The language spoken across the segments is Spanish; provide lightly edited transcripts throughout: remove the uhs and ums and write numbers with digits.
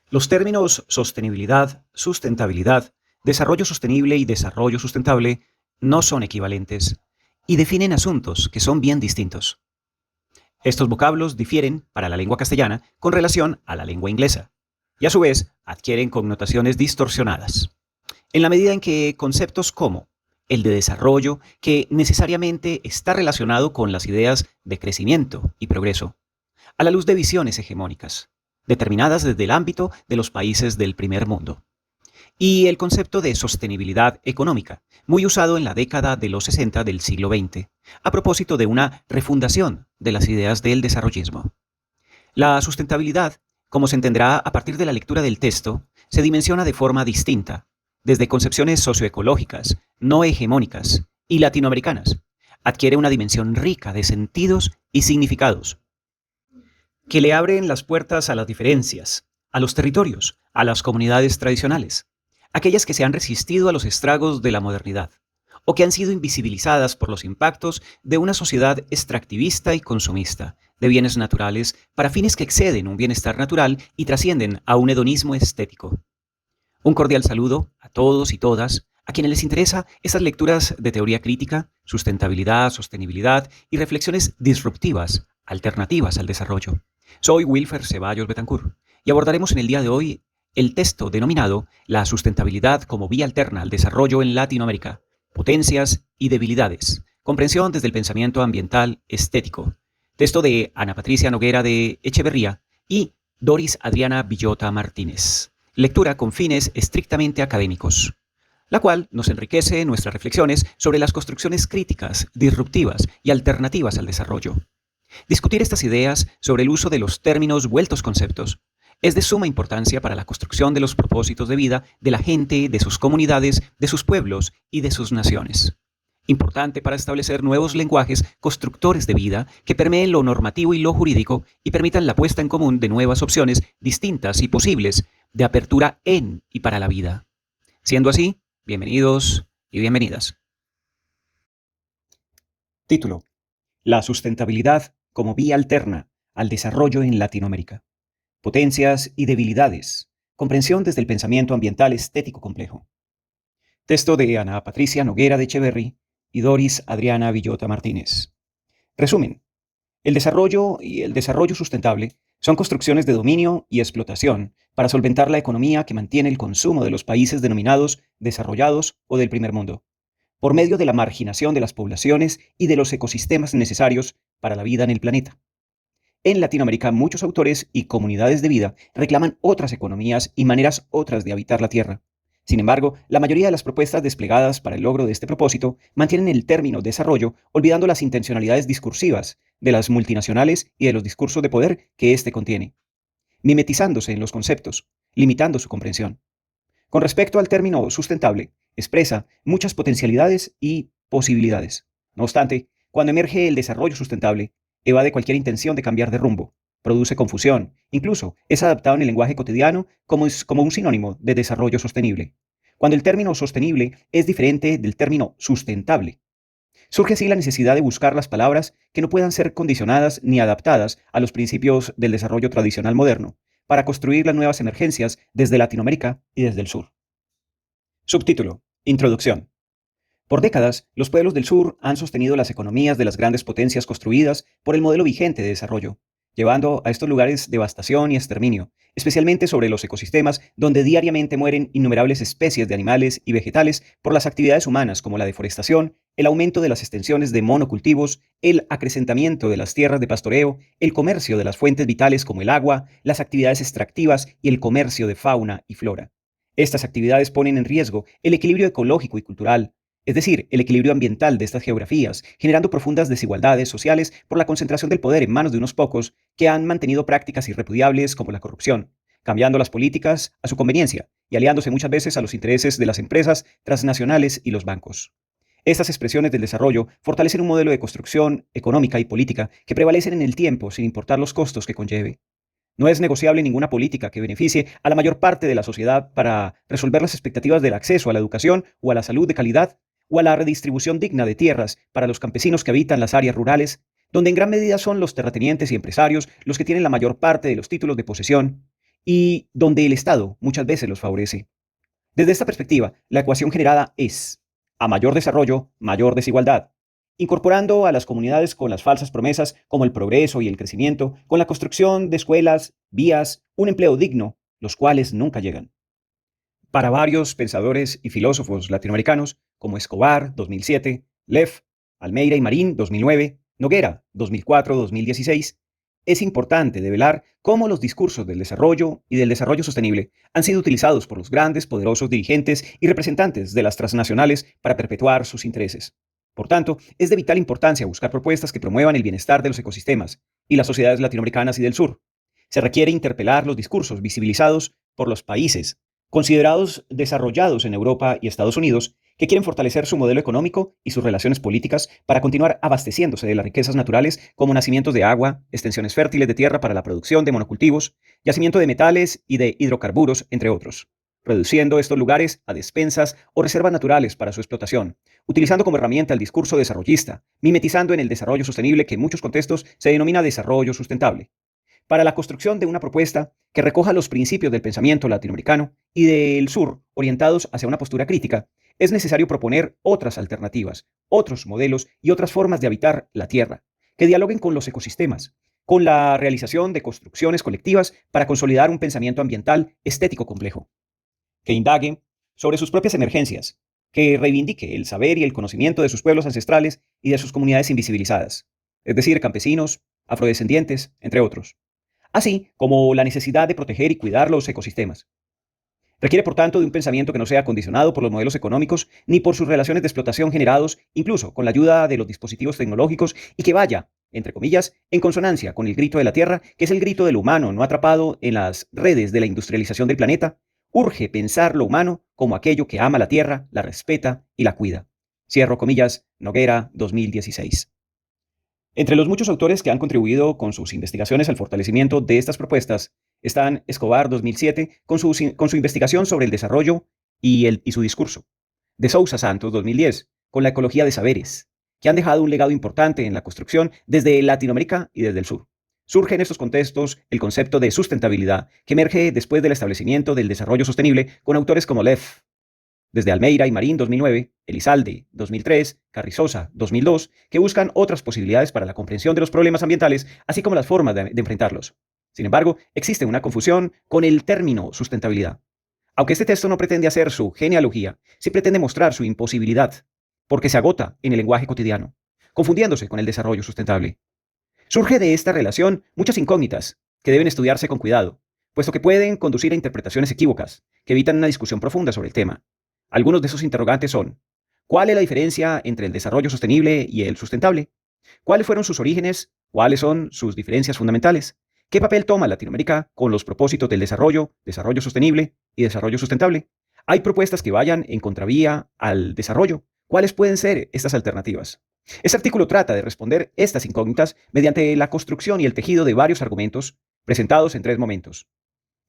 Los términos sostenibilidad, sustentabilidad, desarrollo sostenible y desarrollo sustentable no son equivalentes y definen asuntos que son bien distintos. Estos vocablos difieren para la lengua castellana con relación a la lengua inglesa y a su vez adquieren connotaciones distorsionadas, en la medida en que conceptos como el de desarrollo, que necesariamente está relacionado con las ideas de crecimiento y progreso, a la luz de visiones hegemónicas, determinadas desde el ámbito de los países del primer mundo. Y el concepto de sostenibilidad económica, muy usado en la década de los 60 del siglo XX, a propósito de una refundación de las ideas del desarrollismo. La sustentabilidad, como se entenderá a partir de la lectura del texto, se dimensiona de forma distinta, desde concepciones socioecológicas, no hegemónicas y latinoamericanas. Adquiere una dimensión rica de sentidos y significados, que le abren las puertas a las diferencias, a los territorios, a las comunidades tradicionales, aquellas que se han resistido a los estragos de la modernidad, o que han sido invisibilizadas por los impactos de una sociedad extractivista y consumista de bienes naturales para fines que exceden un bienestar natural y trascienden a un hedonismo estético. Un cordial saludo a todos y todas, a quienes les interesa estas lecturas de teoría crítica, sustentabilidad, sostenibilidad y reflexiones disruptivas, alternativas al desarrollo. Soy Wilfer Ceballos Betancourt y abordaremos en el día de hoy el texto denominado La sustentabilidad como vía alterna al desarrollo en Latinoamérica, potencias y debilidades, comprensión desde el pensamiento ambiental estético. Texto de Ana Patricia Noguera de Echeverría y Doris Adriana Villota Martínez. Lectura con fines estrictamente académicos, la cual nos enriquece nuestras reflexiones sobre las construcciones críticas, disruptivas y alternativas al desarrollo. Discutir estas ideas sobre el uso de los términos vueltos conceptos es de suma importancia para la construcción de los propósitos de vida de la gente, de sus comunidades, de sus pueblos y de sus naciones. Importante para establecer nuevos lenguajes constructores de vida que permeen lo normativo y lo jurídico y permitan la puesta en común de nuevas opciones distintas y posibles de apertura en y para la vida. Siendo así, bienvenidos y bienvenidas. Título: La sustentabilidad como vía alterna al desarrollo en Latinoamérica. Potencias y debilidades. Comprensión desde el pensamiento ambiental estético complejo. Texto de Ana Patricia Noguera de Echeverry y Doris Adriana Villota Martínez. Resumen: el desarrollo y el desarrollo sustentable son construcciones de dominio y explotación para solventar la economía que mantiene el consumo de los países denominados desarrollados o del primer mundo, por medio de la marginación de las poblaciones y de los ecosistemas necesarios para la vida en el planeta. En Latinoamérica, muchos autores y comunidades de vida reclaman otras economías y maneras otras de habitar la Tierra. Sin embargo, la mayoría de las propuestas desplegadas para el logro de este propósito mantienen el término desarrollo, olvidando las intencionalidades discursivas de las multinacionales y de los discursos de poder que éste contiene, mimetizándose en los conceptos, limitando su comprensión. Con respecto al término sustentable, expresa muchas potencialidades y posibilidades. No obstante, cuando emerge el desarrollo sustentable, evade cualquier intención de cambiar de rumbo, produce confusión, incluso es adaptado en el lenguaje cotidiano como un sinónimo de desarrollo sostenible, cuando el término sostenible es diferente del término sustentable. Surge así la necesidad de buscar las palabras que no puedan ser condicionadas ni adaptadas a los principios del desarrollo tradicional moderno, para construir las nuevas emergencias desde Latinoamérica y desde el sur. Subtítulo: Introducción. Por décadas, los pueblos del sur han sostenido las economías de las grandes potencias construidas por el modelo vigente de desarrollo, llevando a estos lugares devastación y exterminio, especialmente sobre los ecosistemas donde diariamente mueren innumerables especies de animales y vegetales por las actividades humanas como la deforestación, el aumento de las extensiones de monocultivos, el acrecentamiento de las tierras de pastoreo, el comercio de las fuentes vitales como el agua, las actividades extractivas y el comercio de fauna y flora. Estas actividades ponen en riesgo el equilibrio ecológico y cultural, es decir, el equilibrio ambiental de estas geografías, generando profundas desigualdades sociales por la concentración del poder en manos de unos pocos que han mantenido prácticas irrepudiables como la corrupción, cambiando las políticas a su conveniencia y aliándose muchas veces a los intereses de las empresas transnacionales y los bancos. Estas expresiones del desarrollo fortalecen un modelo de construcción económica y política que prevalecen en el tiempo sin importar los costos que conlleve. No es negociable ninguna política que beneficie a la mayor parte de la sociedad para resolver las expectativas del acceso a la educación o a la salud de calidad, o a la redistribución digna de tierras para los campesinos que habitan las áreas rurales, donde en gran medida son los terratenientes y empresarios los que tienen la mayor parte de los títulos de posesión, y donde el Estado muchas veces los favorece. Desde esta perspectiva, la ecuación generada es: a mayor desarrollo, mayor desigualdad, incorporando a las comunidades con las falsas promesas como el progreso y el crecimiento, con la construcción de escuelas, vías, un empleo digno, los cuales nunca llegan. Para varios pensadores y filósofos latinoamericanos, como Escobar, 2007, Leff, Almeida y Marín, 2009, Noguera, 2004-2016, es importante develar cómo los discursos del desarrollo y del desarrollo sostenible han sido utilizados por los grandes, poderosos dirigentes y representantes de las transnacionales para perpetuar sus intereses. Por tanto, es de vital importancia buscar propuestas que promuevan el bienestar de los ecosistemas y las sociedades latinoamericanas y del sur. Se requiere interpelar los discursos visibilizados por los países considerados desarrollados en Europa y Estados Unidos, que quieren fortalecer su modelo económico y sus relaciones políticas para continuar abasteciéndose de las riquezas naturales como nacimientos de agua, extensiones fértiles de tierra para la producción de monocultivos, yacimiento de metales y de hidrocarburos, entre otros, reduciendo estos lugares a despensas o reservas naturales para su explotación, utilizando como herramienta el discurso desarrollista, mimetizando en el desarrollo sostenible que en muchos contextos se denomina desarrollo sustentable, para la construcción de una propuesta que recoja los principios del pensamiento latinoamericano y del sur orientados hacia una postura crítica. Es necesario proponer otras alternativas, otros modelos y otras formas de habitar la Tierra, que dialoguen con los ecosistemas, con la realización de construcciones colectivas para consolidar un pensamiento ambiental estético complejo, que indague sobre sus propias emergencias, que reivindique el saber y el conocimiento de sus pueblos ancestrales y de sus comunidades invisibilizadas, es decir, campesinos, afrodescendientes, entre otros, así como la necesidad de proteger y cuidar los ecosistemas. Requiere, por tanto, de un pensamiento que no sea condicionado por los modelos económicos ni por sus relaciones de explotación generados incluso con la ayuda de los dispositivos tecnológicos y que vaya, entre comillas, en consonancia con el grito de la Tierra, que es el grito del humano no atrapado en las redes de la industrialización del planeta. Urge pensar lo humano como aquello que ama la Tierra, la respeta y la cuida. Cierro comillas, Noguera, 2016. Entre los muchos autores que han contribuido con sus investigaciones al fortalecimiento de estas propuestas están Escobar 2007 con su investigación sobre el desarrollo y su discurso, de Sousa Santos 2010 con la ecología de saberes, que han dejado un legado importante en la construcción desde Latinoamérica y desde el sur. Surge en estos contextos el concepto de sustentabilidad que emerge después del establecimiento del desarrollo sostenible con autores como Leff, desde Almeida y Marín 2009, Elizalde 2003, Carrizosa 2002, que buscan otras posibilidades para la comprensión de los problemas ambientales, así como las formas de enfrentarlos. Sin embargo, existe una confusión con el término sustentabilidad. Aunque este texto no pretende hacer su genealogía, sí pretende mostrar su imposibilidad, porque se agota en el lenguaje cotidiano, confundiéndose con el desarrollo sustentable. Surge de esta relación muchas incógnitas que deben estudiarse con cuidado, puesto que pueden conducir a interpretaciones equívocas que evitan una discusión profunda sobre el tema. Algunos de esos interrogantes son: ¿cuál es la diferencia entre el desarrollo sostenible y el sustentable? ¿Cuáles fueron sus orígenes? ¿Cuáles son sus diferencias fundamentales? ¿Qué papel toma Latinoamérica con los propósitos del desarrollo, desarrollo sostenible y desarrollo sustentable? ¿Hay propuestas que vayan en contravía al desarrollo? ¿Cuáles pueden ser estas alternativas? Este artículo trata de responder estas incógnitas mediante la construcción y el tejido de varios argumentos presentados en tres momentos.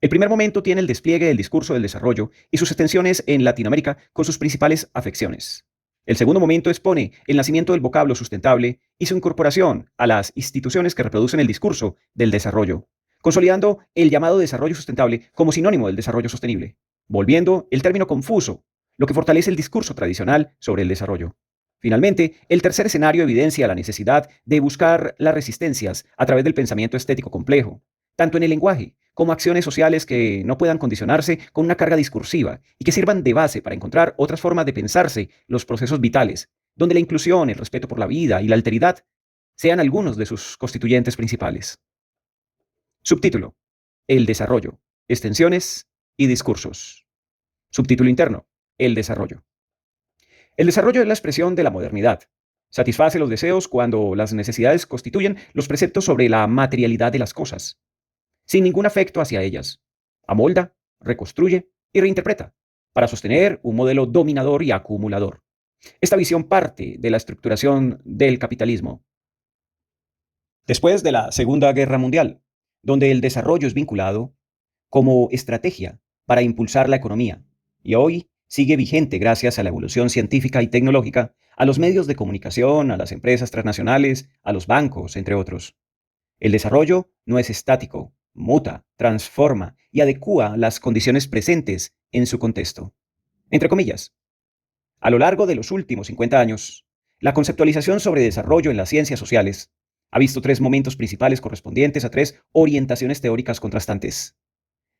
El primer momento tiene el despliegue del discurso del desarrollo y sus extensiones en Latinoamérica con sus principales afecciones. El segundo momento expone el nacimiento del vocablo sustentable y su incorporación a las instituciones que reproducen el discurso del desarrollo, consolidando el llamado desarrollo sustentable como sinónimo del desarrollo sostenible, volviendo el término confuso, lo que fortalece el discurso tradicional sobre el desarrollo. Finalmente, el tercer escenario evidencia la necesidad de buscar las resistencias a través del pensamiento estético complejo, tanto en el lenguaje como acciones sociales que no puedan condicionarse con una carga discursiva y que sirvan de base para encontrar otras formas de pensarse los procesos vitales, donde la inclusión, el respeto por la vida y la alteridad sean algunos de sus constituyentes principales. Subtítulo: El desarrollo, extensiones y discursos. Subtítulo interno: El desarrollo. El desarrollo es la expresión de la modernidad. Satisface los deseos cuando las necesidades constituyen los preceptos sobre la materialidad de las cosas, sin ningún afecto hacia ellas. Amolda, reconstruye y reinterpreta para sostener un modelo dominador y acumulador. Esta visión parte de la estructuración del capitalismo. Después de la Segunda Guerra Mundial, donde el desarrollo es vinculado como estrategia para impulsar la economía, y hoy sigue vigente gracias a la evolución científica y tecnológica, a los medios de comunicación, a las empresas transnacionales, a los bancos, entre otros. El desarrollo no es estático, muta, transforma y adecúa las condiciones presentes en su contexto. Entre comillas, a lo largo de los últimos 50 años, la conceptualización sobre desarrollo en las ciencias sociales ha visto tres momentos principales correspondientes a tres orientaciones teóricas contrastantes.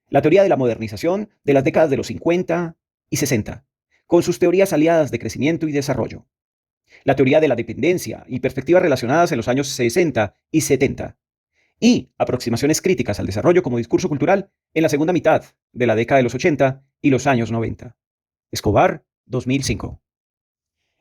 La teoría de la modernización de las décadas de los 50 y 60, con sus teorías aliadas de crecimiento y desarrollo. La teoría de la dependencia y perspectivas relacionadas en los años 60 y 70, y aproximaciones críticas al desarrollo como discurso cultural en la segunda mitad de la década de los 80 y los años 90. Escobar, 2005.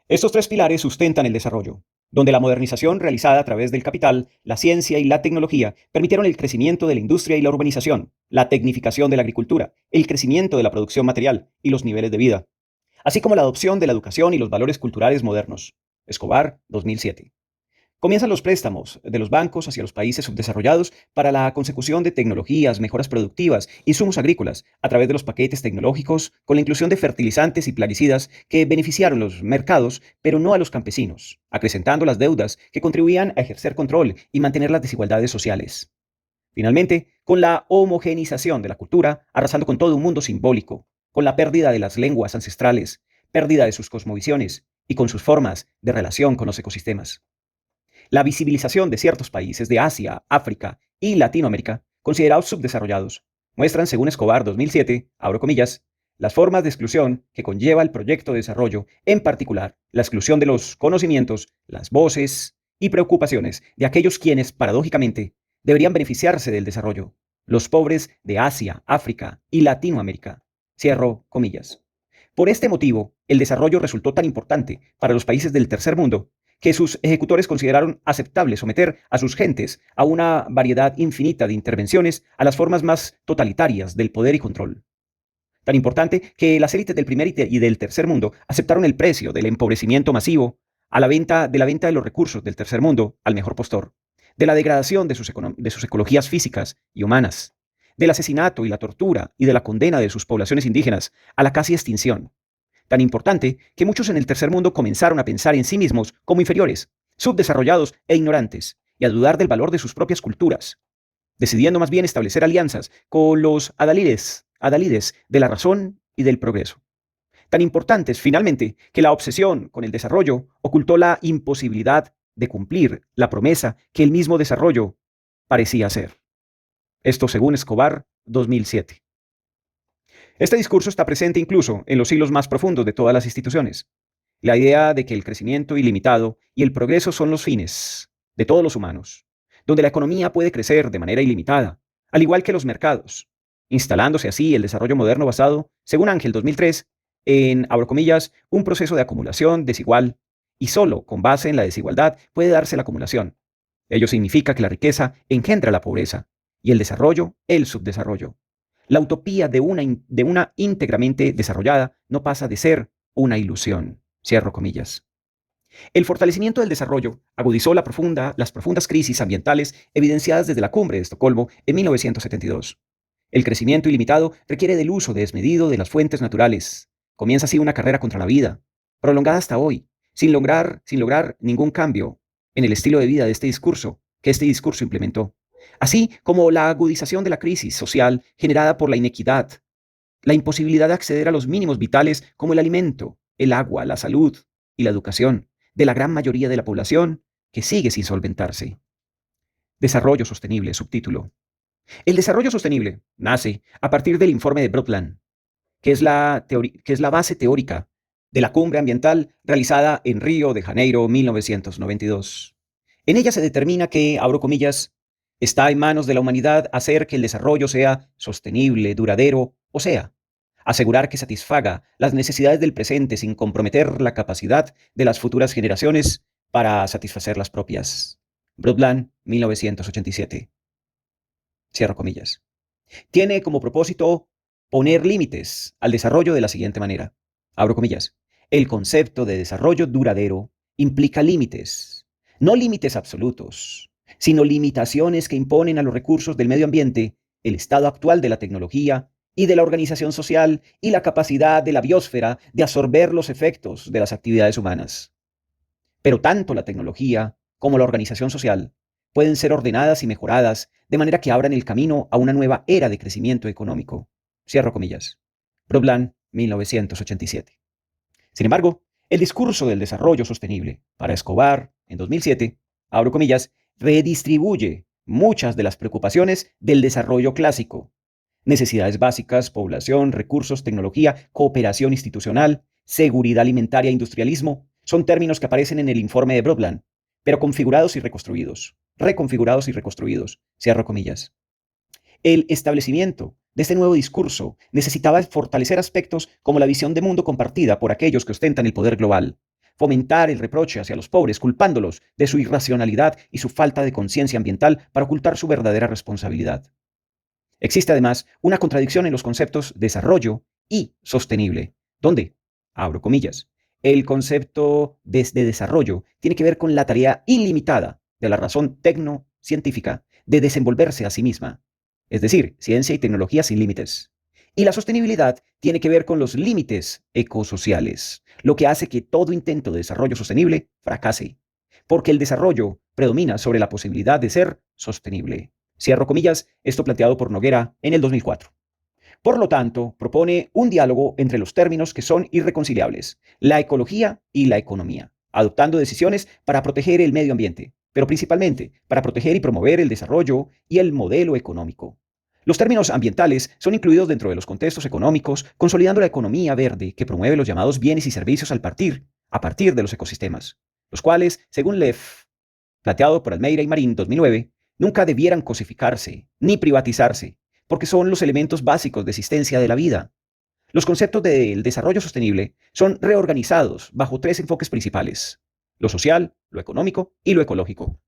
Estos tres pilares sustentan el desarrollo, donde la modernización realizada a través del capital, la ciencia y la tecnología permitieron el crecimiento de la industria y la urbanización, la tecnificación de la agricultura, el crecimiento de la producción material y los niveles de vida, así como la adopción de la educación y los valores culturales modernos. Escobar, 2007. Comienzan los préstamos de los bancos hacia los países subdesarrollados para la consecución de tecnologías, mejoras productivas, insumos agrícolas, a través de los paquetes tecnológicos, con la inclusión de fertilizantes y plaguicidas que beneficiaron los mercados, pero no a los campesinos, acrecentando las deudas que contribuían a ejercer control y mantener las desigualdades sociales. Finalmente, con la homogenización de la cultura, arrasando con todo un mundo simbólico, con la pérdida de las lenguas ancestrales, pérdida de sus cosmovisiones y con sus formas de relación con los ecosistemas. La visibilización de ciertos países de Asia, África y Latinoamérica, considerados subdesarrollados, muestran, según Escobar 2007, abro comillas, las formas de exclusión que conlleva el proyecto de desarrollo, en particular la exclusión de los conocimientos, las voces y preocupaciones de aquellos quienes, paradójicamente, deberían beneficiarse del desarrollo, los pobres de Asia, África y Latinoamérica. Cierro comillas. Por este motivo, el desarrollo resultó tan importante para los países del tercer mundo que sus ejecutores consideraron aceptable someter a sus gentes a una variedad infinita de intervenciones a las formas más totalitarias del poder y control. Tan importante que las élites del primer y del tercer mundo aceptaron el precio del empobrecimiento masivo a la venta de los recursos del tercer mundo al mejor postor, de la degradación de sus ecologías físicas y humanas, del asesinato y la tortura y de la condena de sus poblaciones indígenas a la casi extinción. Tan importante que muchos en el tercer mundo comenzaron a pensar en sí mismos como inferiores, subdesarrollados e ignorantes, y a dudar del valor de sus propias culturas, decidiendo más bien establecer alianzas con los adalides de la razón y del progreso. Tan importantes, finalmente, que la obsesión con el desarrollo ocultó la imposibilidad de cumplir la promesa que el mismo desarrollo parecía ser. Esto según Escobar, 2007. Este discurso está presente incluso en los hilos más profundos de todas las instituciones. La idea de que el crecimiento ilimitado y el progreso son los fines de todos los humanos, donde la economía puede crecer de manera ilimitada, al igual que los mercados, instalándose así el desarrollo moderno basado, según Ángel 2003, en, abro comillas, un proceso de acumulación desigual, y solo con base en la desigualdad puede darse la acumulación. Ello significa que la riqueza engendra la pobreza y el desarrollo el subdesarrollo. La utopía de una íntegramente desarrollada no pasa de ser una ilusión. Cierro comillas. El fortalecimiento del desarrollo agudizó las profundas crisis ambientales evidenciadas desde la cumbre de Estocolmo en 1972. El crecimiento ilimitado requiere del uso desmedido de las fuentes naturales. Comienza así una carrera contra la vida, prolongada hasta hoy, sin lograr ningún cambio en el estilo de vida de que este discurso implementó, así como la agudización de la crisis social generada por la inequidad, la imposibilidad de acceder a los mínimos vitales como el alimento, el agua, la salud y la educación de la gran mayoría de la población que sigue sin solventarse. Desarrollo sostenible, subtítulo. El desarrollo sostenible nace a partir del informe de Brundtland, que es la base teórica de la cumbre ambiental realizada en Río de Janeiro, 1992. En ella se determina que, abro comillas, está en manos de la humanidad hacer que el desarrollo sea sostenible, duradero, o sea, asegurar que satisfaga las necesidades del presente sin comprometer la capacidad de las futuras generaciones para satisfacer las propias. Brundtland, 1987. Cierro comillas. Tiene como propósito poner límites al desarrollo de la siguiente manera. Abro comillas. El concepto de desarrollo duradero implica límites, no límites absolutos, sino limitaciones que imponen a los recursos del medio ambiente, el estado actual de la tecnología y de la organización social y la capacidad de la biosfera de absorber los efectos de las actividades humanas. Pero tanto la tecnología como la organización social pueden ser ordenadas y mejoradas de manera que abran el camino a una nueva era de crecimiento económico. Cierro comillas. Brundtland, 1987. Sin embargo, el discurso del desarrollo sostenible para Escobar, en 2007, abro comillas, redistribuye muchas de las preocupaciones del desarrollo clásico. Necesidades básicas, población, recursos, tecnología, cooperación institucional, seguridad alimentaria e industrialismo son términos que aparecen en el informe de Brundtland, pero configurados y reconstruidos. Reconfigurados y reconstruidos. Cierro comillas. El establecimiento de este nuevo discurso necesitaba fortalecer aspectos como la visión de mundo compartida por aquellos que ostentan el poder global, fomentar el reproche hacia los pobres, culpándolos de su irracionalidad y su falta de conciencia ambiental para ocultar su verdadera responsabilidad. Existe además una contradicción en los conceptos desarrollo y sostenible, donde, abro comillas, el concepto de desarrollo tiene que ver con la tarea ilimitada de la razón tecno-científica de desenvolverse a sí misma, es decir, ciencia y tecnología sin límites. Y la sostenibilidad tiene que ver con los límites ecosociales, lo que hace que todo intento de desarrollo sostenible fracase, porque el desarrollo predomina sobre la posibilidad de ser sostenible. Cierro comillas, esto planteado por Noguera en el 2004. Por lo tanto, propone un diálogo entre los términos que son irreconciliables, la ecología y la economía, adoptando decisiones para proteger el medio ambiente, pero principalmente para proteger y promover el desarrollo y el modelo económico. Los términos ambientales son incluidos dentro de los contextos económicos, consolidando la economía verde que promueve los llamados bienes y servicios a partir de los ecosistemas, los cuales, según Leff, planteado por Almeida y Marín 2009, nunca debieran cosificarse ni privatizarse, porque son los elementos básicos de existencia de la vida. Los conceptos del desarrollo sostenible son reorganizados bajo tres enfoques principales: lo social, lo económico y lo ecológico.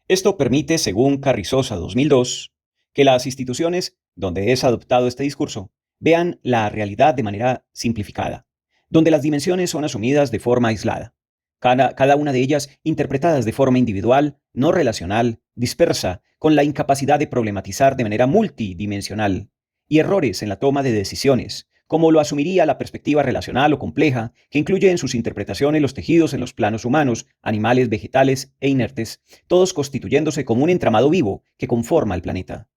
Esto permite, según Carrizosa 2002, que las instituciones donde es adoptado este discurso vean la realidad de manera simplificada, donde las dimensiones son asumidas de forma aislada, cada una de ellas interpretadas de forma individual, no relacional, dispersa, con la incapacidad de problematizar de manera multidimensional, y errores en la toma de decisiones, como lo asumiría la perspectiva relacional o compleja, que incluye en sus interpretaciones los tejidos en los planos humanos, animales, vegetales e inertes, todos constituyéndose como un entramado vivo que conforma el planeta.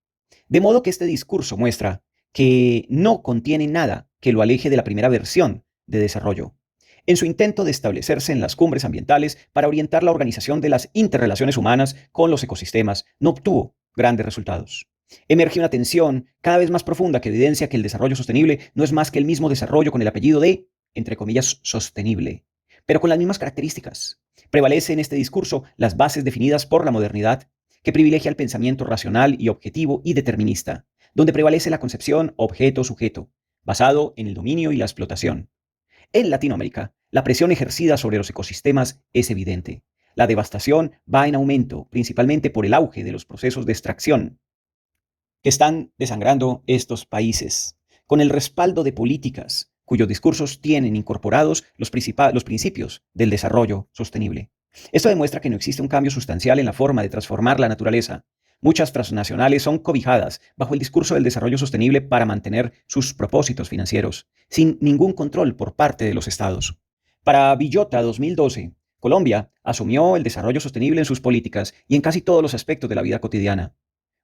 De modo que este discurso muestra que no contiene nada que lo aleje de la primera versión de desarrollo, en su intento de establecerse en las cumbres ambientales para orientar la organización de las interrelaciones humanas con los ecosistemas, no obtuvo grandes resultados. Emerge una tensión cada vez más profunda que evidencia que el desarrollo sostenible no es más que el mismo desarrollo con el apellido de, entre comillas, sostenible, pero con las mismas características. Prevalece en este discurso las bases definidas por la modernidad, que privilegia el pensamiento racional y objetivo y determinista, donde prevalece la concepción objeto-sujeto, basado en el dominio y la explotación. En Latinoamérica, la presión ejercida sobre los ecosistemas es evidente. La devastación va en aumento, principalmente por el auge de los procesos de extracción que están desangrando estos países, con el respaldo de políticas cuyos discursos tienen incorporados los principios del desarrollo sostenible. Esto demuestra que no existe un cambio sustancial en la forma de transformar la naturaleza. Muchas transnacionales son cobijadas bajo el discurso del desarrollo sostenible para mantener sus propósitos financieros, sin ningún control por parte de los estados. Para Villota 2012, Colombia asumió el desarrollo sostenible en sus políticas y en casi todos los aspectos de la vida cotidiana.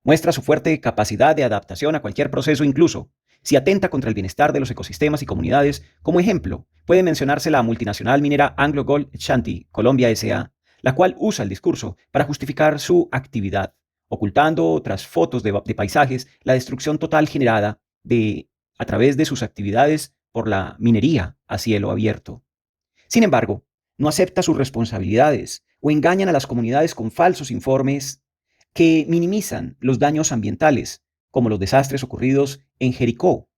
Muestra su fuerte capacidad de adaptación a cualquier proceso, incluso si atenta contra el bienestar de los ecosistemas y comunidades. Como ejemplo, puede mencionarse la multinacional minera Anglo Gold Ashanti, Colombia S.A., la cual usa el discurso para justificar su actividad, ocultando tras fotos de paisajes la destrucción total generada a través de sus actividades por la minería a cielo abierto. Sin embargo, no acepta sus responsabilidades o engañan a las comunidades con falsos informes que minimizan los daños ambientales, como los desastres ocurridos en Jericó,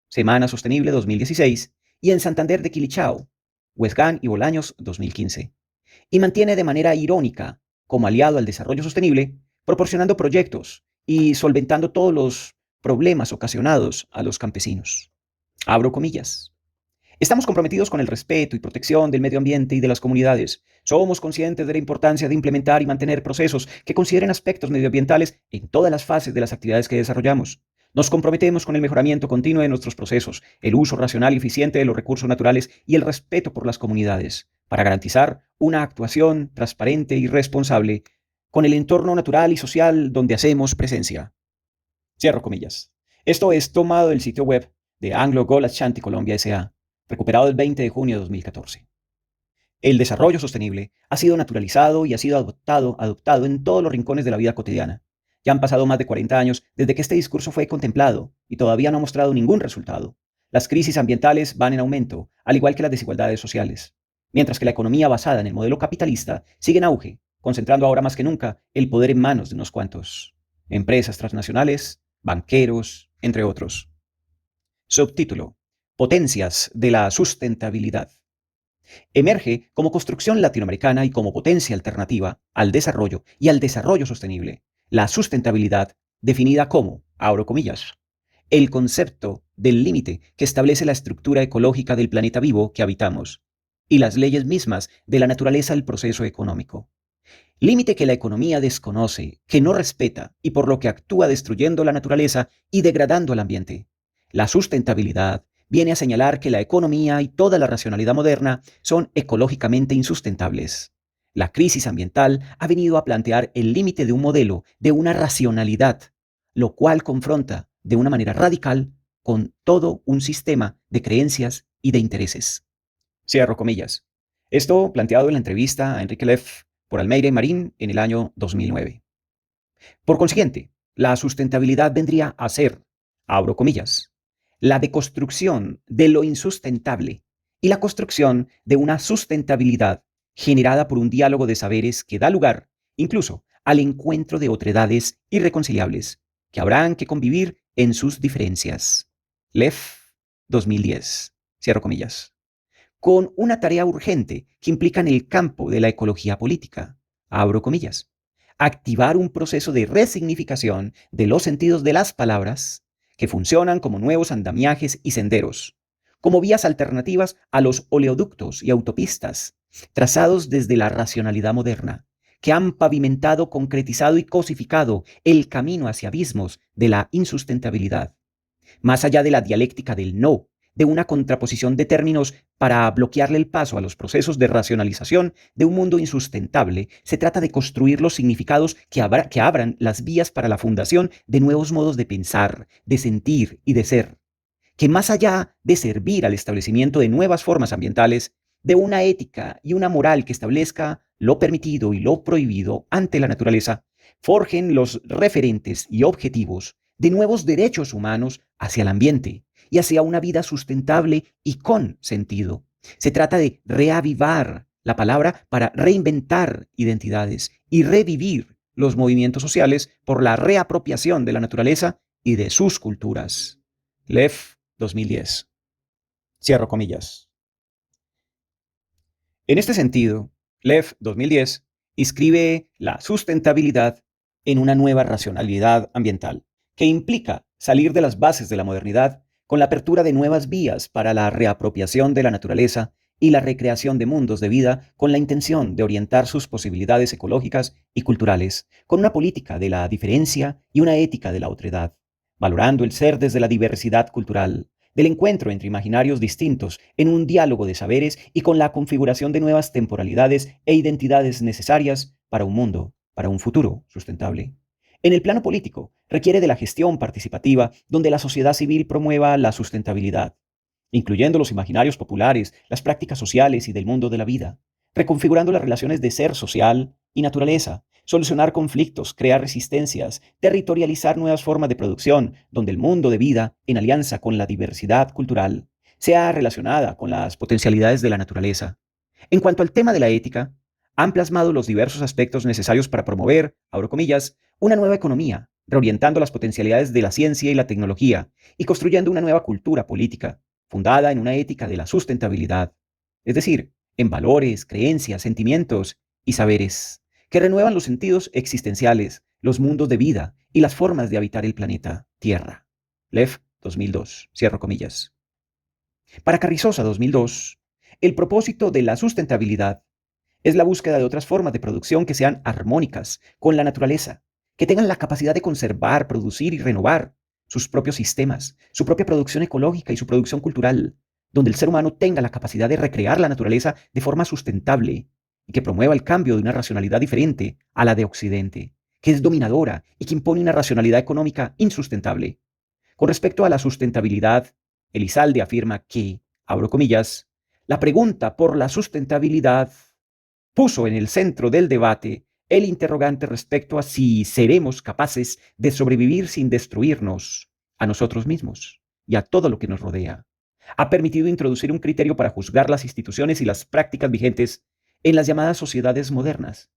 Semana Sostenible 2016, y en Santander de Quilichao, Huesgán y Bolaños 2015. Y mantiene de manera irónica, como aliado al desarrollo sostenible, proporcionando proyectos y solventando todos los problemas ocasionados a los campesinos. Abro comillas. Estamos comprometidos con el respeto y protección del medio ambiente y de las comunidades. Somos conscientes de la importancia de implementar y mantener procesos que consideren aspectos medioambientales en todas las fases de las actividades que desarrollamos. Nos comprometemos con el mejoramiento continuo de nuestros procesos, el uso racional y eficiente de los recursos naturales y el respeto por las comunidades, para garantizar una actuación transparente y responsable con el entorno natural y social donde hacemos presencia. Cierro comillas. Esto es tomado del sitio web de Anglo Gold Ashanti Colombia S.A., recuperado el 20 de junio de 2014. El desarrollo sostenible ha sido naturalizado y ha sido adoptado en todos los rincones de la vida cotidiana. Ya han pasado más de 40 años desde que este discurso fue contemplado y todavía no ha mostrado ningún resultado. Las crisis ambientales van en aumento, al igual que las desigualdades sociales, mientras que la economía basada en el modelo capitalista sigue en auge, concentrando ahora más que nunca el poder en manos de unos cuantos. Empresas transnacionales, banqueros, entre otros. Subtítulo: Potencias de la sustentabilidad. Emerge como construcción latinoamericana y como potencia alternativa al desarrollo y al desarrollo sostenible. La sustentabilidad, definida como, abro comillas, el concepto del límite que establece la estructura ecológica del planeta vivo que habitamos y las leyes mismas de la naturaleza del proceso económico. Límite que la economía desconoce, que no respeta y por lo que actúa destruyendo la naturaleza y degradando el ambiente. La sustentabilidad viene a señalar que la economía y toda la racionalidad moderna son ecológicamente insustentables. La crisis ambiental ha venido a plantear el límite de un modelo, de una racionalidad, lo cual confronta de una manera radical con todo un sistema de creencias y de intereses. Cierro comillas. Esto planteado en la entrevista a Enrique Leff por Almeida y Marín en el año 2009. Por consiguiente, la sustentabilidad vendría a ser, abro comillas, la deconstrucción de lo insustentable y la construcción de una sustentabilidad generada por un diálogo de saberes que da lugar, incluso, al encuentro de otredades irreconciliables que habrán que convivir en sus diferencias. Leff, 2010. Cierro comillas. Con una tarea urgente que implica en el campo de la ecología política, abro comillas, activar un proceso de resignificación de los sentidos de las palabras que funcionan como nuevos andamiajes y senderos, como vías alternativas a los oleoductos y autopistas trazados desde la racionalidad moderna, que han pavimentado, concretizado y cosificado el camino hacia abismos de la insustentabilidad. Más allá de la dialéctica del no, de una contraposición de términos para bloquearle el paso a los procesos de racionalización de un mundo insustentable, se trata de construir los significados que abran las vías para la fundación de nuevos modos de pensar, de sentir y de ser, que más allá de servir al establecimiento de nuevas formas ambientales, de una ética y una moral que establezca lo permitido y lo prohibido ante la naturaleza, forjen los referentes y objetivos de nuevos derechos humanos hacia el ambiente y hacia una vida sustentable y con sentido. Se trata de reavivar la palabra para reinventar identidades y revivir los movimientos sociales por la reapropiación de la naturaleza y de sus culturas. Leff, 2010. Cierro comillas. En este sentido, Leff, 2010, inscribe la sustentabilidad en una nueva racionalidad ambiental, que implica salir de las bases de la modernidad con la apertura de nuevas vías para la reapropiación de la naturaleza y la recreación de mundos de vida con la intención de orientar sus posibilidades ecológicas y culturales con una política de la diferencia y una ética de la otredad, valorando el ser desde la diversidad cultural, del encuentro entre imaginarios distintos en un diálogo de saberes y con la configuración de nuevas temporalidades e identidades necesarias para un mundo, para un futuro sustentable. En el plano político, requiere de la gestión participativa donde la sociedad civil promueva la sustentabilidad, incluyendo los imaginarios populares, las prácticas sociales y del mundo de la vida, reconfigurando las relaciones de ser social y naturaleza, solucionar conflictos, crear resistencias, territorializar nuevas formas de producción, donde el mundo de vida, en alianza con la diversidad cultural, sea relacionada con las potencialidades de la naturaleza. En cuanto al tema de la ética, han plasmado los diversos aspectos necesarios para promover, abro comillas, una nueva economía, reorientando las potencialidades de la ciencia y la tecnología y construyendo una nueva cultura política, fundada en una ética de la sustentabilidad, es decir, en valores, creencias, sentimientos y saberes, que renuevan los sentidos existenciales, los mundos de vida y las formas de habitar el planeta Tierra. Leff, 2002, cierro comillas. Para Carrizosa, 2002, el propósito de la sustentabilidad es la búsqueda de otras formas de producción que sean armónicas con la naturaleza, que tengan la capacidad de conservar, producir y renovar sus propios sistemas, su propia producción ecológica y su producción cultural, donde el ser humano tenga la capacidad de recrear la naturaleza de forma sustentable y que promueva el cambio de una racionalidad diferente a la de Occidente, que es dominadora y que impone una racionalidad económica insustentable. Con respecto a la sustentabilidad, Elizalde afirma que, abro comillas, la pregunta por la sustentabilidad puso en el centro del debate el interrogante respecto a si seremos capaces de sobrevivir sin destruirnos a nosotros mismos y a todo lo que nos rodea. Ha permitido introducir un criterio para juzgar las instituciones y las prácticas vigentes en las llamadas sociedades modernas,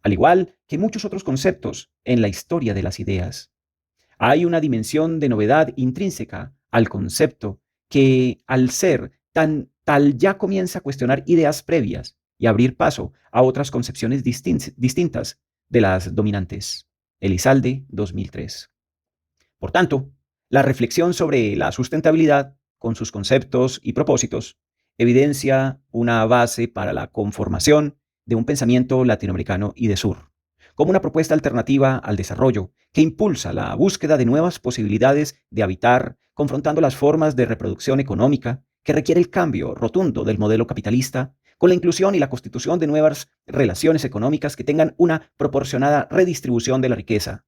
al igual que muchos otros conceptos en la historia de las ideas. Hay una dimensión de novedad intrínseca al concepto que, al ser tan tal, ya comienza a cuestionar ideas previas y abrir paso a otras concepciones distintas de las dominantes. Elizalde, 2003. Por tanto, la reflexión sobre la sustentabilidad, con sus conceptos y propósitos, evidencia una base para la conformación de un pensamiento latinoamericano y de sur, como una propuesta alternativa al desarrollo que impulsa la búsqueda de nuevas posibilidades de habitar, confrontando las formas de reproducción económica que requiere el cambio rotundo del modelo capitalista, con la inclusión y la constitución de nuevas relaciones económicas que tengan una proporcionada redistribución de la riqueza.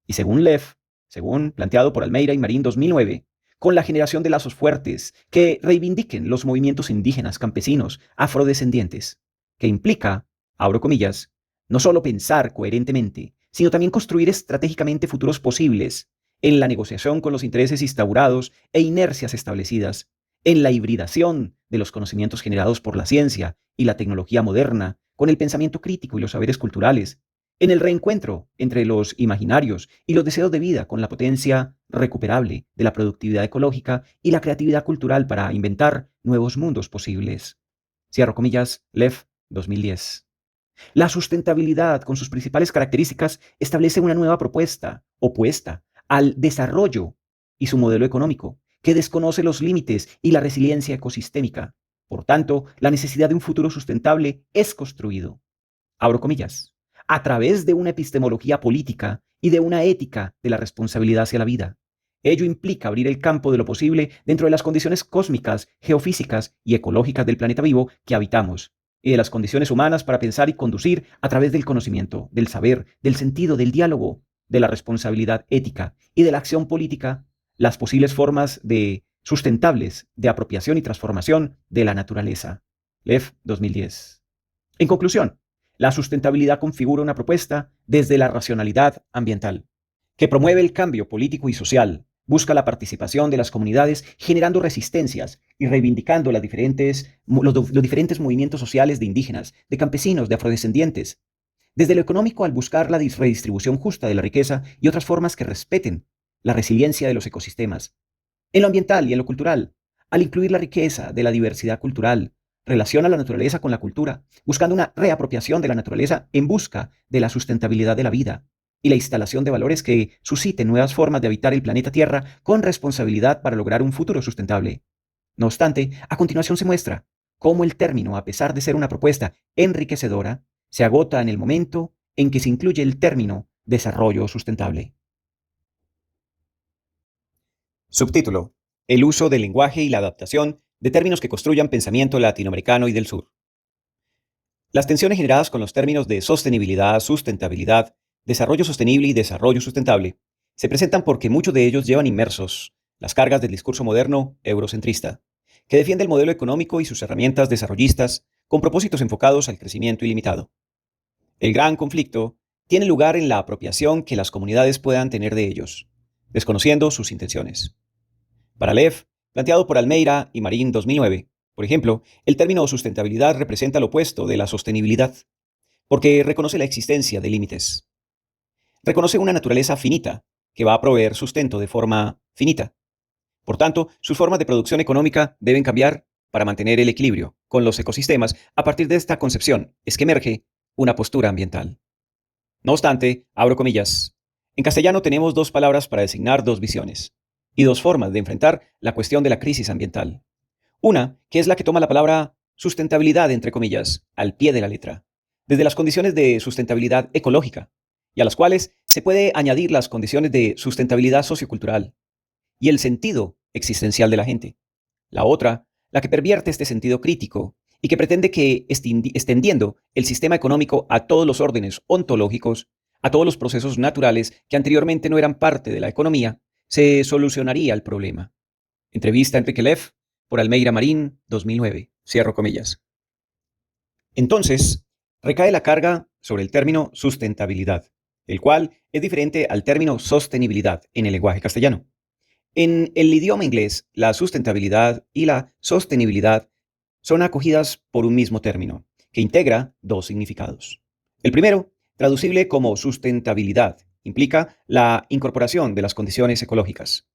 Y según planteado por Almeida y Marín 2009, con la generación de lazos fuertes que reivindiquen los movimientos indígenas, campesinos, afrodescendientes, que implica, abro comillas, no solo pensar coherentemente, sino también construir estratégicamente futuros posibles en la negociación con los intereses instaurados e inercias establecidas, en la hibridación de los conocimientos generados por la ciencia y la tecnología moderna, con el pensamiento crítico y los saberes culturales, en el reencuentro entre los imaginarios y los deseos de vida con la potencia recuperable de la productividad ecológica y la creatividad cultural para inventar nuevos mundos posibles. Cierro comillas, Lev, 2010. La sustentabilidad, con sus principales características, establece una nueva propuesta opuesta al desarrollo y su modelo económico, que desconoce los límites y la resiliencia ecosistémica. Por tanto, la necesidad de un futuro sustentable es construido, abro comillas, a través de una epistemología política y de una ética de la responsabilidad hacia la vida. Ello implica abrir el campo de lo posible dentro de las condiciones cósmicas, geofísicas y ecológicas del planeta vivo que habitamos, y de las condiciones humanas para pensar y conducir a través del conocimiento, del saber, del sentido, del diálogo, de la responsabilidad ética y de la acción política, las posibles formas de sustentables de apropiación y transformación de la naturaleza. Lev, 2010. En conclusión, la sustentabilidad configura una propuesta desde la racionalidad ambiental, que promueve el cambio político y social, busca la participación de las comunidades generando resistencias y reivindicando los diferentes movimientos sociales de indígenas, de campesinos, de afrodescendientes. Desde lo económico al buscar la redistribución justa de la riqueza y otras formas que respeten la resiliencia de los ecosistemas. En lo ambiental y en lo cultural, al incluir la riqueza de la diversidad cultural, relaciona la naturaleza con la cultura, buscando una reapropiación de la naturaleza en busca de la sustentabilidad de la vida y la instalación de valores que susciten nuevas formas de habitar el planeta Tierra con responsabilidad para lograr un futuro sustentable. No obstante, a continuación se muestra cómo el término, a pesar de ser una propuesta enriquecedora, se agota en el momento en que se incluye el término desarrollo sustentable. Subtítulo: el uso del lenguaje y la adaptación de términos que construyan pensamiento latinoamericano y del sur. Las tensiones generadas con los términos de sostenibilidad, sustentabilidad, desarrollo sostenible y desarrollo sustentable se presentan porque muchos de ellos llevan inmersos las cargas del discurso moderno eurocentrista, que defiende el modelo económico y sus herramientas desarrollistas con propósitos enfocados al crecimiento ilimitado. El gran conflicto tiene lugar en la apropiación que las comunidades puedan tener de ellos, desconociendo sus intenciones. Para Lev, planteado por Almeida y Marín 2009, por ejemplo, el término sustentabilidad representa lo opuesto de la sostenibilidad, porque reconoce la existencia de límites. Reconoce una naturaleza finita, que va a proveer sustento de forma finita. Por tanto, sus formas de producción económica deben cambiar para mantener el equilibrio con los ecosistemas. A partir de esta concepción es que emerge una postura ambiental. No obstante, abro comillas, en castellano tenemos dos palabras para designar dos visiones y dos formas de enfrentar la cuestión de la crisis ambiental. Una, que es la que toma la palabra sustentabilidad, entre comillas, al pie de la letra, desde las condiciones de sustentabilidad ecológica, y a las cuales se puede añadir las condiciones de sustentabilidad sociocultural y el sentido existencial de la gente. La otra, la que pervierte este sentido crítico y que pretende que extendiendo el sistema económico a todos los órdenes ontológicos, a todos los procesos naturales que anteriormente no eran parte de la economía, se solucionaría el problema. Entrevista a Enrique Leff por Almeida Marín, 2009. Cierro comillas. Entonces, recae la carga sobre el término sustentabilidad, el cual es diferente al término sostenibilidad en el lenguaje castellano. En el idioma inglés, la sustentabilidad y la sostenibilidad son acogidas por un mismo término, que integra dos significados. El primero, traducible como sustentabilidad, implica la incorporación de las condiciones ecológicas,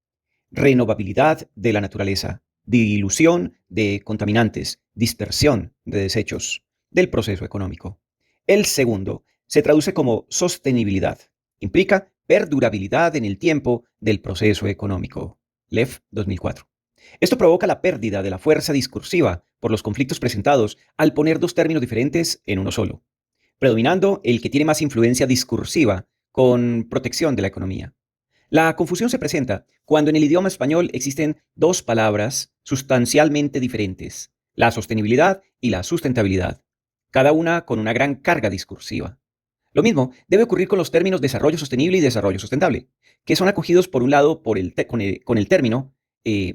renovabilidad de la naturaleza, dilución de contaminantes, dispersión de desechos del proceso económico. El segundo se traduce como sostenibilidad. Implica perdurabilidad en el tiempo del proceso económico. Leff, 2004. Esto provoca la pérdida de la fuerza discursiva por los conflictos presentados al poner dos términos diferentes en uno solo, predominando el que tiene más influencia discursiva con protección de la economía. La confusión se presenta cuando en el idioma español existen dos palabras sustancialmente diferentes, la sostenibilidad y la sustentabilidad, cada una con una gran carga discursiva. Lo mismo debe ocurrir con los términos desarrollo sostenible y desarrollo sustentable, que son acogidos por un lado con el término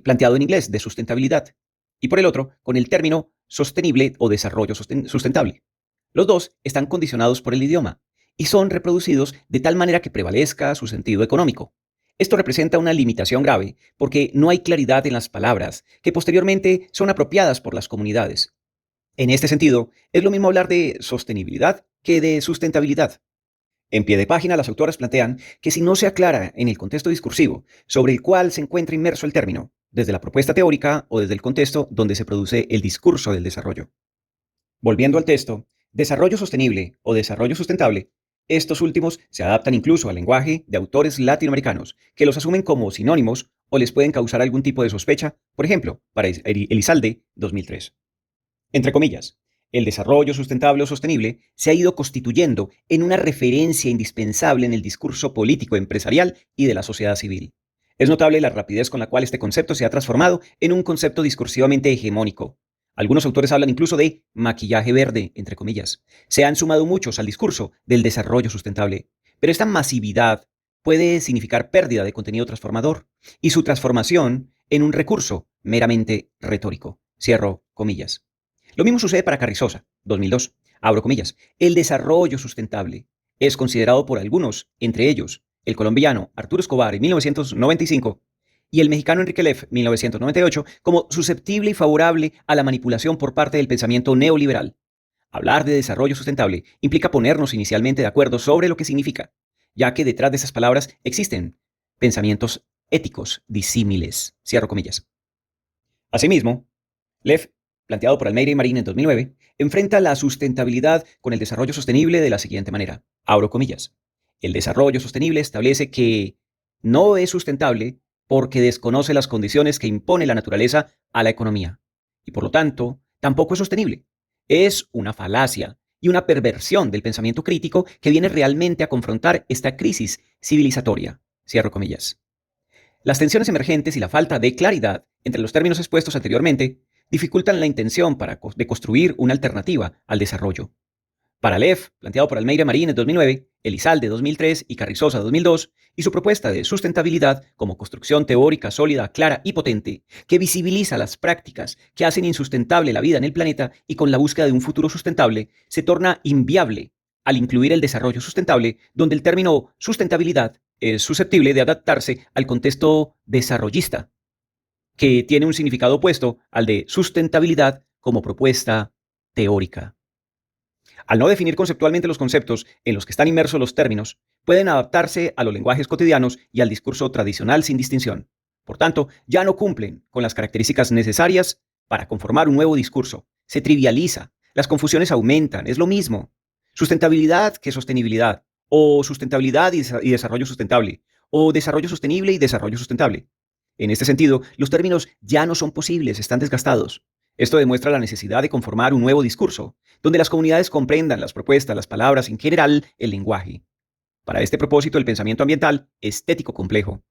planteado en inglés de sustentabilidad y por el otro con el término sostenible o desarrollo sustentable. Los dos están condicionados por el idioma y son reproducidos de tal manera que prevalezca su sentido económico. Esto representa una limitación grave porque no hay claridad en las palabras que posteriormente son apropiadas por las comunidades. En este sentido, es lo mismo hablar de sostenibilidad que de sustentabilidad. En pie de página, las autoras plantean que si no se aclara en el contexto discursivo sobre el cual se encuentra inmerso el término, desde la propuesta teórica o desde el contexto donde se produce el discurso del desarrollo. Volviendo al texto, desarrollo sostenible o desarrollo sustentable, estos últimos se adaptan incluso al lenguaje de autores latinoamericanos que los asumen como sinónimos o les pueden causar algún tipo de sospecha, por ejemplo, para Elizalde, 2003. Entre comillas, el desarrollo sustentable o sostenible se ha ido constituyendo en una referencia indispensable en el discurso político, empresarial y de la sociedad civil. Es notable la rapidez con la cual este concepto se ha transformado en un concepto discursivamente hegemónico. Algunos autores hablan incluso de maquillaje verde, entre comillas. Se han sumado muchos al discurso del desarrollo sustentable, pero esta masividad puede significar pérdida de contenido transformador y su transformación en un recurso meramente retórico. Cierro comillas. Lo mismo sucede para Carrizosa, 2002. Abro comillas. El desarrollo sustentable es considerado por algunos, entre ellos el colombiano Arturo Escobar en 1995 y el mexicano Enrique Leff, 1998, como susceptible y favorable a la manipulación por parte del pensamiento neoliberal. Hablar de desarrollo sustentable implica ponernos inicialmente de acuerdo sobre lo que significa, ya que detrás de esas palabras existen pensamientos éticos disímiles. Cierro comillas. Asimismo, Leff, planteado por Almeida y Marín en 2009, enfrenta la sustentabilidad con el desarrollo sostenible de la siguiente manera. Abro comillas. El desarrollo sostenible establece que no es sustentable porque desconoce las condiciones que impone la naturaleza a la economía y por lo tanto tampoco es sostenible. Es una falacia y una perversión del pensamiento crítico que viene realmente a confrontar esta crisis civilizatoria. Cierro comillas. Las tensiones emergentes y la falta de claridad entre los términos expuestos anteriormente dificultan la intención de construir una alternativa al desarrollo. Para Leff, planteado por Almeida Marín en 2009, Elizalde 2003 y Carrizosa 2002, y su propuesta de sustentabilidad como construcción teórica sólida, clara y potente, que visibiliza las prácticas que hacen insustentable la vida en el planeta y con la búsqueda de un futuro sustentable, se torna inviable al incluir el desarrollo sustentable, donde el término sustentabilidad es susceptible de adaptarse al contexto desarrollista, que tiene un significado opuesto al de sustentabilidad como propuesta teórica. Al no definir conceptualmente los conceptos en los que están inmersos los términos, pueden adaptarse a los lenguajes cotidianos y al discurso tradicional sin distinción. Por tanto, ya no cumplen con las características necesarias para conformar un nuevo discurso. Se trivializa, las confusiones aumentan, es lo mismo. Sustentabilidad que sostenibilidad, o sustentabilidad y desarrollo sustentable, o desarrollo sostenible y desarrollo sustentable. En este sentido, los términos ya no son posibles, están desgastados. Esto demuestra la necesidad de conformar un nuevo discurso, donde las comunidades comprendan las propuestas, las palabras, en general, el lenguaje. Para este propósito, el pensamiento ambiental estético complejo,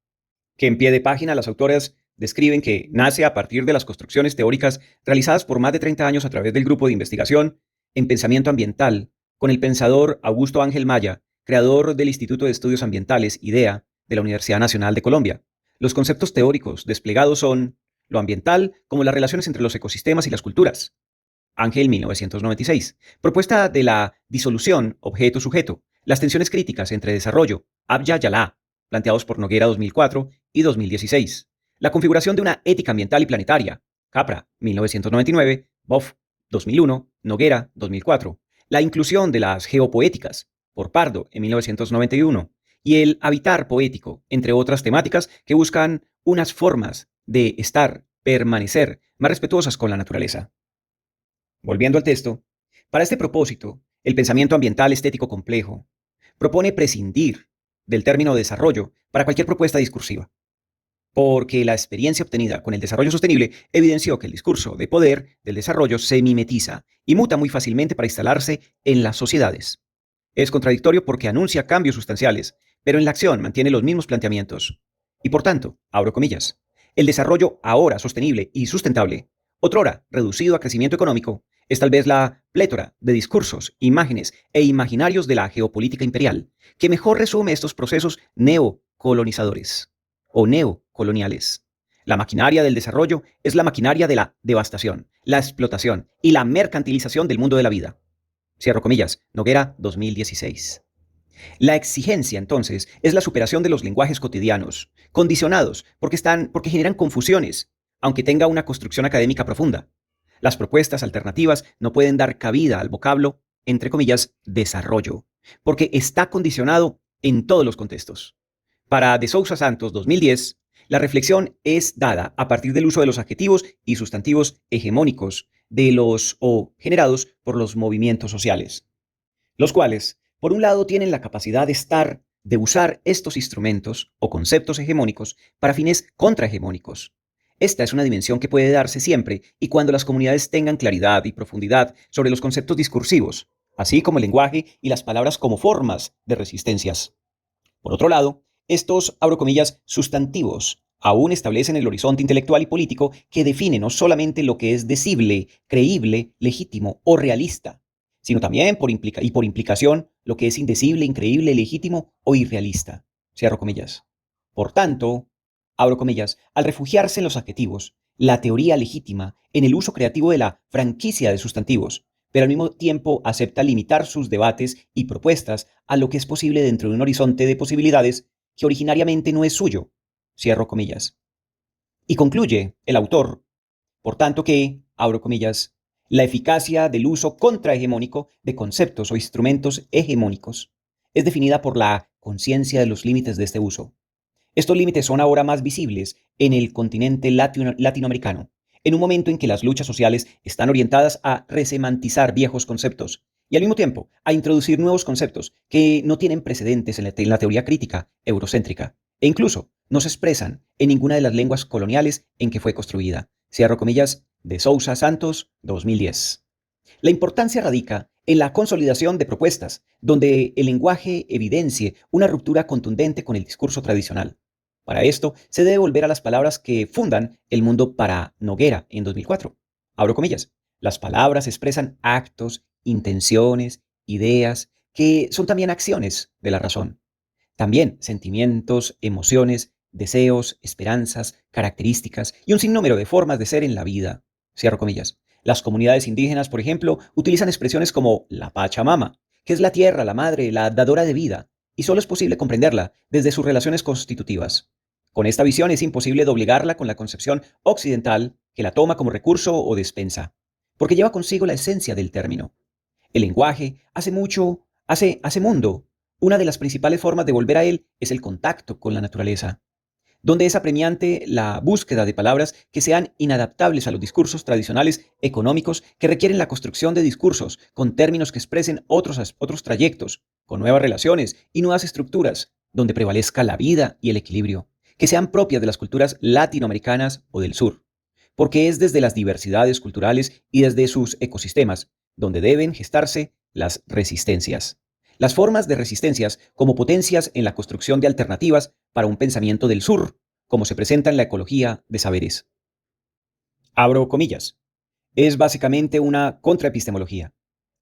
que en pie de página las autoras describen que nace a partir de las construcciones teóricas realizadas por más de 30 años a través del grupo de investigación en pensamiento ambiental, con el pensador Augusto Ángel Maya, creador del Instituto de Estudios Ambientales, IDEA, de la Universidad Nacional de Colombia. Los conceptos teóricos desplegados son lo ambiental como las relaciones entre los ecosistemas y las culturas. Ángel 1996. Propuesta de la disolución objeto-sujeto. Las tensiones críticas entre desarrollo, Abya Yalá, planteados por Noguera 2004 y 2016. La configuración de una ética ambiental y planetaria, Capra 1999, Boff 2001, Noguera 2004. La inclusión de las geopoéticas, por Pardo en 1991. Y el habitar poético, entre otras temáticas que buscan unas formas de estar, permanecer, más respetuosas con la naturaleza. Volviendo al texto, para este propósito, el pensamiento ambiental estético complejo propone prescindir del término desarrollo para cualquier propuesta discursiva, porque la experiencia obtenida con el desarrollo sostenible evidenció que el discurso de poder del desarrollo se mimetiza y muta muy fácilmente para instalarse en las sociedades. Es contradictorio porque anuncia cambios sustanciales, pero en la acción mantiene los mismos planteamientos. Y por tanto, abro comillas, el desarrollo ahora sostenible y sustentable, otrora reducido a crecimiento económico, es tal vez la plétora de discursos, imágenes e imaginarios de la geopolítica imperial, que mejor resume estos procesos neocolonizadores o neocoloniales. La maquinaria del desarrollo es la maquinaria de la devastación, la explotación y la mercantilización del mundo de la vida. Cierro comillas, Noguera 2016. La exigencia, entonces, es la superación de los lenguajes cotidianos, condicionados porque generan confusiones, aunque tenga una construcción académica profunda. Las propuestas alternativas no pueden dar cabida al vocablo, entre comillas, desarrollo, porque está condicionado en todos los contextos. Para De Sousa Santos 2010, la reflexión es dada a partir del uso de los adjetivos y sustantivos hegemónicos de los o generados por los movimientos sociales, los cuales, por un lado, tienen la capacidad de usar estos instrumentos o conceptos hegemónicos para fines contrahegemónicos. Esta es una dimensión que puede darse siempre y cuando las comunidades tengan claridad y profundidad sobre los conceptos discursivos, así como el lenguaje y las palabras como formas de resistencias. Por otro lado, estos, abro comillas, sustantivos aún establecen el horizonte intelectual y político que define no solamente lo que es decible, creíble, legítimo o realista, sino también por implicación lo que es indecible, increíble, legítimo o irrealista. Cierro comillas. Por tanto, abro comillas, al refugiarse en los adjetivos, la teoría legítima en el uso creativo de la franquicia de sustantivos, pero al mismo tiempo acepta limitar sus debates y propuestas a lo que es posible dentro de un horizonte de posibilidades que originariamente no es suyo. Cierro comillas. Y concluye el autor, por tanto que, abro comillas, la eficacia del uso contrahegemónico de conceptos o instrumentos hegemónicos es definida por la conciencia de los límites de este uso. Estos límites son ahora más visibles en el continente latinoamericano, en un momento en que las luchas sociales están orientadas a resemantizar viejos conceptos y al mismo tiempo a introducir nuevos conceptos que no tienen precedentes en la teoría crítica eurocéntrica e incluso no se expresan en ninguna de las lenguas coloniales en que fue construida. Cierro comillas, De Sousa Santos, 2010. La importancia radica en la consolidación de propuestas, donde el lenguaje evidencie una ruptura contundente con el discurso tradicional. Para esto, se debe volver a las palabras que fundan el mundo para Noguera en 2004. Abro comillas. Las palabras expresan actos, intenciones, ideas, que son también acciones de la razón. También sentimientos, emociones, deseos, esperanzas, características y un sinnúmero de formas de ser en la vida. Cierro comillas. Las comunidades indígenas, por ejemplo, utilizan expresiones como la Pachamama, que es la tierra, la madre, la dadora de vida, y solo es posible comprenderla desde sus relaciones constitutivas. Con esta visión es imposible doblegarla con la concepción occidental que la toma como recurso o despensa, porque lleva consigo la esencia del término. El lenguaje hace mundo. Una de las principales formas de volver a él es el contacto con la naturaleza, donde es apremiante la búsqueda de palabras que sean inadaptables a los discursos tradicionales económicos que requieren la construcción de discursos con términos que expresen otros trayectos, con nuevas relaciones y nuevas estructuras, donde prevalezca la vida y el equilibrio, que sean propias de las culturas latinoamericanas o del sur, porque es desde las diversidades culturales y desde sus ecosistemas donde deben gestarse las resistencias. Las formas de resistencias como potencias en la construcción de alternativas para un pensamiento del sur, como se presenta en la ecología de saberes. Abro comillas. Es básicamente una contraepistemología.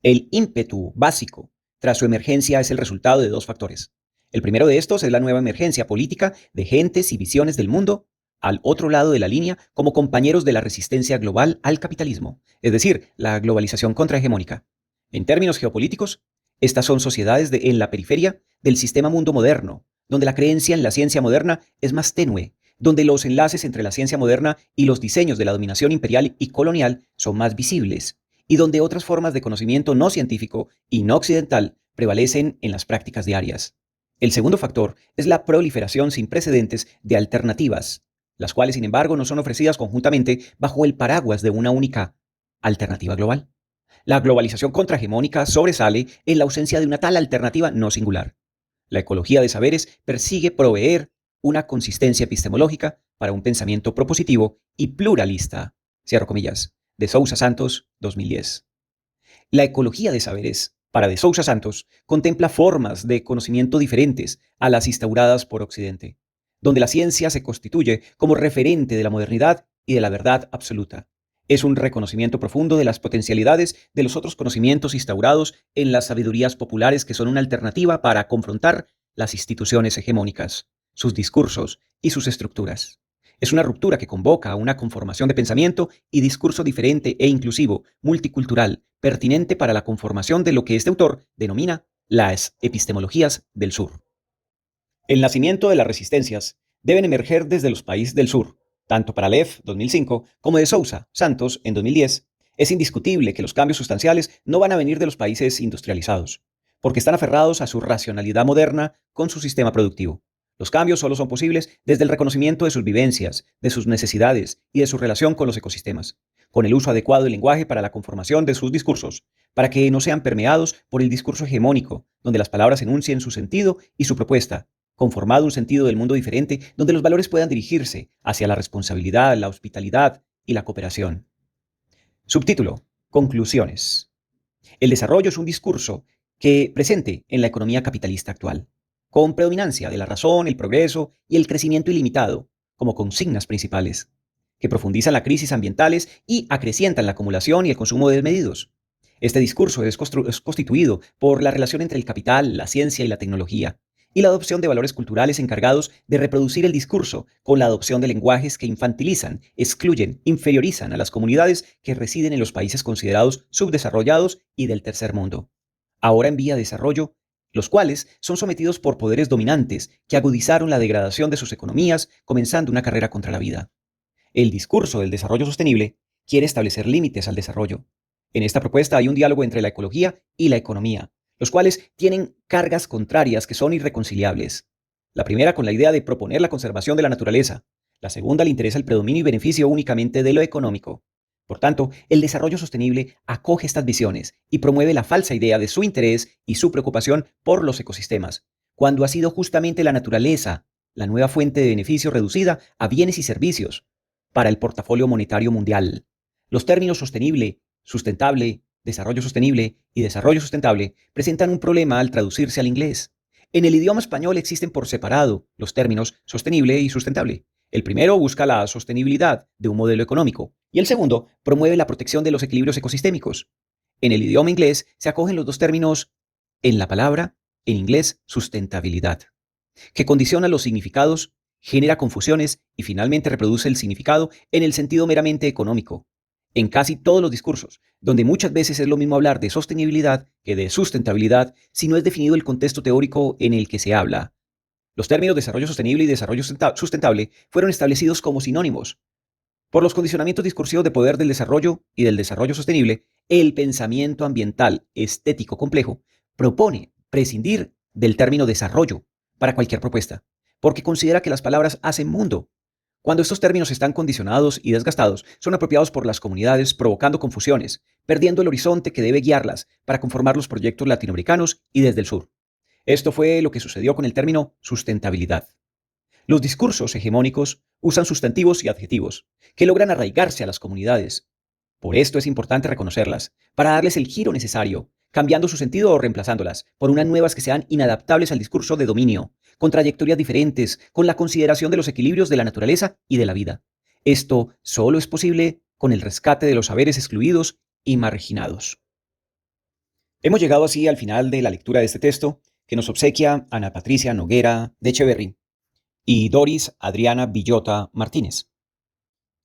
El ímpetu básico tras su emergencia es el resultado de dos factores. El primero de estos es la nueva emergencia política de gentes y visiones del mundo al otro lado de la línea como compañeros de la resistencia global al capitalismo, es decir, la globalización contrahegemónica. En términos geopolíticos, estas son sociedades en la periferia del sistema mundo moderno, donde la creencia en la ciencia moderna es más tenue, donde los enlaces entre la ciencia moderna y los diseños de la dominación imperial y colonial son más visibles, y donde otras formas de conocimiento no científico y no occidental prevalecen en las prácticas diarias. El segundo factor es la proliferación sin precedentes de alternativas, las cuales, sin embargo, no son ofrecidas conjuntamente bajo el paraguas de una única alternativa global. La globalización contrahegemónica sobresale en la ausencia de una tal alternativa no singular. La ecología de saberes persigue proveer una consistencia epistemológica para un pensamiento propositivo y pluralista. Cierro comillas. De Sousa Santos, 2010. La ecología de saberes, para de Sousa Santos, contempla formas de conocimiento diferentes a las instauradas por Occidente, donde la ciencia se constituye como referente de la modernidad y de la verdad absoluta. Es un reconocimiento profundo de las potencialidades de los otros conocimientos instaurados en las sabidurías populares que son una alternativa para confrontar las instituciones hegemónicas, sus discursos y sus estructuras. Es una ruptura que convoca a una conformación de pensamiento y discurso diferente e inclusivo, multicultural, pertinente para la conformación de lo que este autor denomina las epistemologías del sur. El nacimiento de las resistencias deben emerger desde los países del sur, tanto para Lev, 2005, como de Sousa, Santos, en 2010. Es indiscutible que los cambios sustanciales no van a venir de los países industrializados, porque están aferrados a su racionalidad moderna con su sistema productivo. Los cambios solo son posibles desde el reconocimiento de sus vivencias, de sus necesidades y de su relación con los ecosistemas, con el uso adecuado del lenguaje para la conformación de sus discursos, para que no sean permeados por el discurso hegemónico, donde las palabras enuncien su sentido y su propuesta, conformado un sentido del mundo diferente donde los valores puedan dirigirse hacia la responsabilidad, la hospitalidad y la cooperación. Subtítulo: Conclusiones. El desarrollo es un discurso que presente en la economía capitalista actual, con predominancia de la razón, el progreso y el crecimiento ilimitado como consignas principales, que profundizan las crisis ambientales y acrecientan la acumulación y el consumo desmedidos. Este discurso es constituido por la relación entre el capital, la ciencia y la tecnología, y la adopción de valores culturales encargados de reproducir el discurso con la adopción de lenguajes que infantilizan, excluyen, inferiorizan a las comunidades que residen en los países considerados subdesarrollados y del tercer mundo, ahora en vía de desarrollo, los cuales son sometidos por poderes dominantes que agudizaron la degradación de sus economías, comenzando una carrera contra la vida. El discurso del desarrollo sostenible quiere establecer límites al desarrollo. En esta propuesta hay un diálogo entre la ecología y la economía, los cuales tienen cargas contrarias que son irreconciliables. La primera con la idea de proponer la conservación de la naturaleza. La segunda le interesa el predominio y beneficio únicamente de lo económico. Por tanto, el desarrollo sostenible acoge estas visiones y promueve la falsa idea de su interés y su preocupación por los ecosistemas, cuando ha sido justamente la naturaleza la nueva fuente de beneficio reducida a bienes y servicios para el portafolio monetario mundial. Los términos sostenible, sustentable, desarrollo sostenible y desarrollo sustentable presentan un problema al traducirse al inglés. En el idioma español existen por separado los términos sostenible y sustentable. El primero busca la sostenibilidad de un modelo económico y el segundo promueve la protección de los equilibrios ecosistémicos. En el idioma inglés se acogen los dos términos en la palabra, en inglés, sustentabilidad, que condiciona los significados, genera confusiones y finalmente reproduce el significado en el sentido meramente económico. En casi todos los discursos, donde muchas veces es lo mismo hablar de sostenibilidad que de sustentabilidad si no es definido el contexto teórico en el que se habla. Los términos desarrollo sostenible y desarrollo sustentable fueron establecidos como sinónimos. Por los condicionamientos discursivos de poder del desarrollo y del desarrollo sostenible, el pensamiento ambiental estético complejo propone prescindir del término desarrollo para cualquier propuesta, porque considera que las palabras hacen mundo. Cuando estos términos están condicionados y desgastados, son apropiados por las comunidades, provocando confusiones, perdiendo el horizonte que debe guiarlas para conformar los proyectos latinoamericanos y desde el sur. Esto fue lo que sucedió con el término sustentabilidad. Los discursos hegemónicos usan sustantivos y adjetivos que logran arraigarse a las comunidades. Por esto es importante reconocerlas, para darles el giro necesario, cambiando su sentido o reemplazándolas por unas nuevas que sean inadaptables al discurso de dominio, con trayectorias diferentes, con la consideración de los equilibrios de la naturaleza y de la vida. Esto solo es posible con el rescate de los saberes excluidos y marginados. Hemos llegado así al final de la lectura de este texto que nos obsequia Ana Patricia Noguera de Echeverry y Doris Adriana Villota Martínez,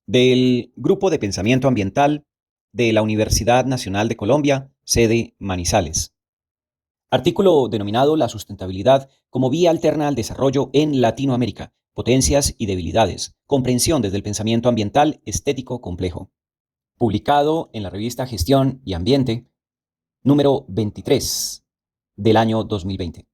del Grupo de Pensamiento Ambiental de la Universidad Nacional de Colombia, sede Manizales. Artículo denominado La sustentabilidad como vía alterna al desarrollo en Latinoamérica, potencias y debilidades, comprensión desde el pensamiento ambiental estético complejo. Publicado en la revista Gestión y Ambiente, número 23 del año 2020.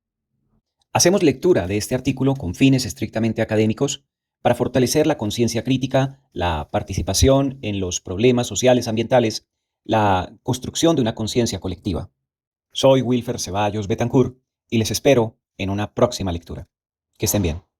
Hacemos lectura de este artículo con fines estrictamente académicos para fortalecer la conciencia crítica, la participación en los problemas sociales ambientales, la construcción de una conciencia colectiva. Soy Wilfer Ceballos Betancourt y les espero en una próxima lectura. Que estén bien.